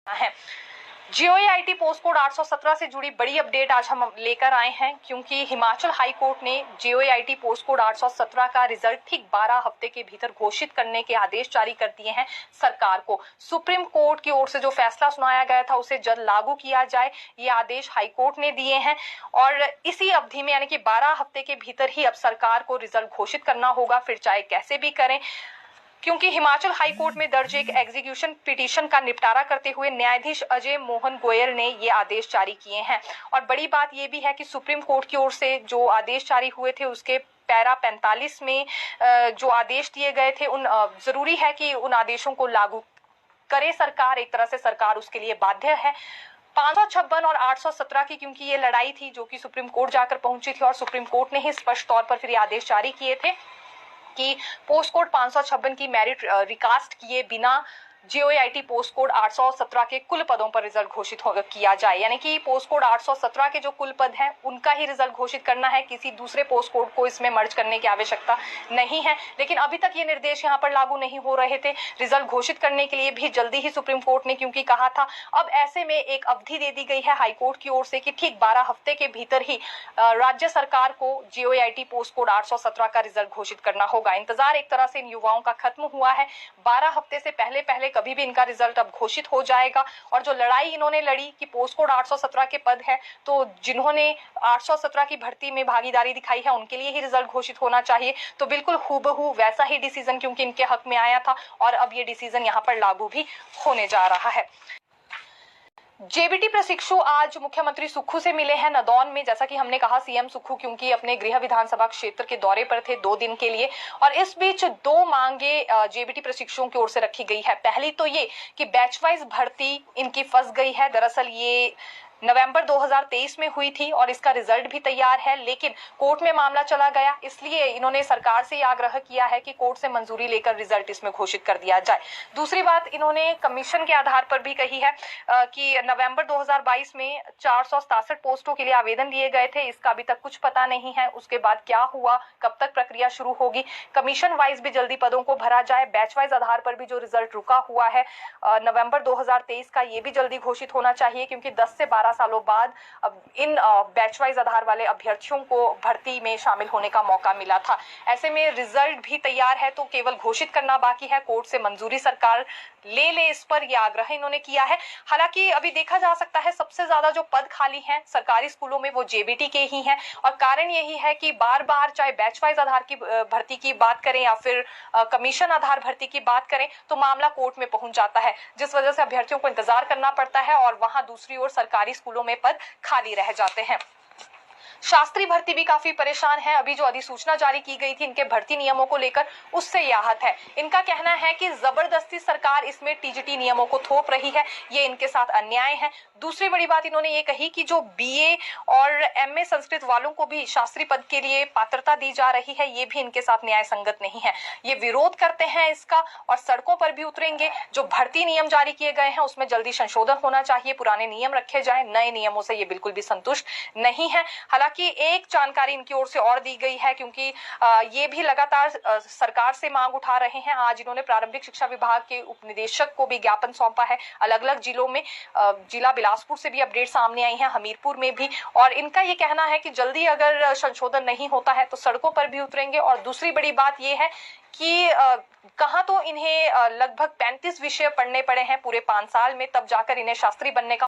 है। जीओएआईटी post code 817 से जुड़ी बड़ी अपडेट आज हम लेकर आए हैं, क्योंकि हिमाचल हाई कोर्ट ने जीओएआईटी पोस्ट कोड 817 का रिजल्ट ठीक 12 हफ्ते के भीतर घोषित करने के आदेश जारी कर दिए हैं सरकार को। सुप्रीम कोर्ट की ओर से जो फैसला सुनाया गया था उसे जल्द लागू किया जाए, ये आदेश हाई कोर्ट ने दिए हैं और इसी अवधि में यानी कि 12 हफ्ते के भीतर ही अब सरकार को रिजल्ट घोषित करना होगा, फिर चाहे कैसे भी करें। क्योंकि हिमाचल हाई कोर्ट में दर्ज एक एग्जीक्यूशन पिटीशन का निपटारा करते हुए न्यायाधीश अजय मोहन गोयल ने ये आदेश जारी किए हैं। और बड़ी बात ये भी है कि सुप्रीम कोर्ट की ओर से जो आदेश जारी हुए थे उसके पैरा 45 में जो आदेश दिए गए थे उन जरूरी है कि उन आदेशों को लागू करे सरकार। एक तरह से सरकार उसके लिए बाध्य है। 556 और 817 की क्योंकि ये लड़ाई थी जो कि सुप्रीम कोर्ट जाकर पहुंची थी और सुप्रीम कोर्ट ने ही स्पष्ट तौर पर फिर ये आदेश जारी किए थे कि पोस्ट कोड 556 की मेरिट रिकास्ट किए बिना जीओएआईटी पोस्ट कोड 817 के कुल पदों पर रिजल्ट घोषित किया जाए। यानी कि पोस्ट कोड 817 के जो कुल पद हैं उनका ही रिजल्ट घोषित करना है, किसी दूसरे पोस्ट कोड को इसमें मर्ज करने की आवश्यकता नहीं है। लेकिन अभी तक ये निर्देश यहाँ पर लागू नहीं हो रहे थे। रिजल्ट घोषित करने के लिए भी जल्दी ही सुप्रीम कोर्ट ने क्योंकि कहा था, अब ऐसे में एक अवधि दे दी गई है हाईकोर्ट की ओर से कि ठीक 12 हफ्ते के भीतर ही राज्य सरकार को जीओएआईटी पोस्ट कोड 817 का रिजल्ट घोषित करना होगा। इंतजार एक तरह से इन युवाओं का खत्म हुआ है। 12 हफ्ते से पहले कभी भी इनका रिजल्ट अब घोषित हो जाएगा। और जो लड़ाई इन्होंने लड़ी कि पोस्ट कोड 817 के पद है, तो जिन्होंने 817 की भर्ती में भागीदारी दिखाई है उनके लिए ही रिजल्ट घोषित होना चाहिए। तो बिल्कुल हूबहू वैसा ही डिसीजन क्योंकि इनके हक में आया था और अब ये डिसीजन यहाँ पर लागू भी होने जा रहा है। जेबीटी प्रशिक्षु आज मुख्यमंत्री सुक्खू से मिले हैं नदौन में। जैसा कि हमने कहा, सीएम सुक्खू क्योंकि अपने गृह विधानसभा क्षेत्र के दौरे पर थे 2 दिन के लिए और इस बीच 2 मांगे जेबीटी प्रशिक्षुओं की ओर से रखी गई है। पहली तो ये कि बैच वाइज भर्ती इनकी फंस गई है। दरअसल ये नवंबर 2023 में हुई थी और इसका रिजल्ट भी तैयार है, लेकिन कोर्ट में मामला चला गया, इसलिए इन्होंने सरकार से आग्रह किया है कि कोर्ट से मंजूरी लेकर रिजल्ट इसमें घोषित कर दिया जाए। दूसरी बात इन्होंने कमीशन के आधार पर भी कही है कि नवंबर 2022 में 467 पोस्टों के लिए आवेदन दिए गए थे, इसका अभी तक कुछ पता नहीं है। उसके बाद क्या हुआ, कब तक प्रक्रिया शुरू होगी, कमीशन वाइज भी जल्दी पदों को भरा जाए। बैच वाइज आधार पर भी जो रिजल्ट रुका हुआ है नवंबर 2023 का, ये भी जल्दी घोषित होना चाहिए क्योंकि 10 से 12 सालों बाद अब इन बैच वाइज आधार वाले अभ्यर्थियों को भर्ती में शामिल होने का मौका मिला था। ऐसे में रिजल्ट भी तैयार है तो केवल घोषित करना बाकी है। कोर्ट से मंजूरी सरकार ले इस पर यह आग्रह इन्होंने किया है। हालांकि अभी देखा जा सकता है सबसे ज्यादा जो पद खाली हैं सरकारी स्कूलों में वो जेबीटी के ही हैं और कारण यही है कि बार बार चाहे बैच वाइज आधार की भर्ती की बात करें या फिर कमीशन आधार भर्ती की बात करें तो मामला कोर्ट में पहुंच जाता है, जिस वजह से अभ्यर्थियों को इंतजार करना पड़ता है और वहां दूसरी ओर सरकारी स्कूलों में पद खाली रह जाते हैं। शास्त्री भर्ती भी काफी परेशान है। अभी जो अधिसूचना जारी की गई थी इनके भर्ती नियमों को लेकर, उससे ये आहत है। इनका कहना है कि जबरदस्ती सरकार इसमें टीजीटी नियमों को थोप रही है, ये इनके साथ अन्याय है। दूसरी बड़ी बात इन्होंने ये कही कि जो बीए और एमए संस्कृत वालों को भी शास्त्री पद के लिए पात्रता दी जा रही है, ये भी इनके साथ न्याय संगत नहीं है। ये विरोध करते हैं इसका और सड़कों पर भी उतरेंगे। जो भर्ती नियम जारी किए गए हैं उसमें जल्दी संशोधन होना चाहिए, पुराने नियम रखे जाए, नए नियमों से ये बिल्कुल भी संतुष्ट नहीं है। हालांकि एक जानकारी इनकी ओर से और दी गई है क्योंकि ये भी लगातार सरकार से मांग उठा रहे हैं। आज इन्होंने प्रारंभिक शिक्षा विभाग के उपनिदेशक को भी ज्ञापन सौंपा है अलग अलग जिलों में। जिला बिलासपुर से भी अपडेट सामने आई है, हमीरपुर में भी, और इनका ये कहना है कि जल्दी अगर संशोधन नहीं होता है तो सड़कों पर भी उतरेंगे। और दूसरी बड़ी बात ये है कि कहाँ तो इन्हें लगभग 35 विषय पढ़ने पड़े हैं पूरे 5 साल में, तब जाकर इन्हें शास्त्री बनने का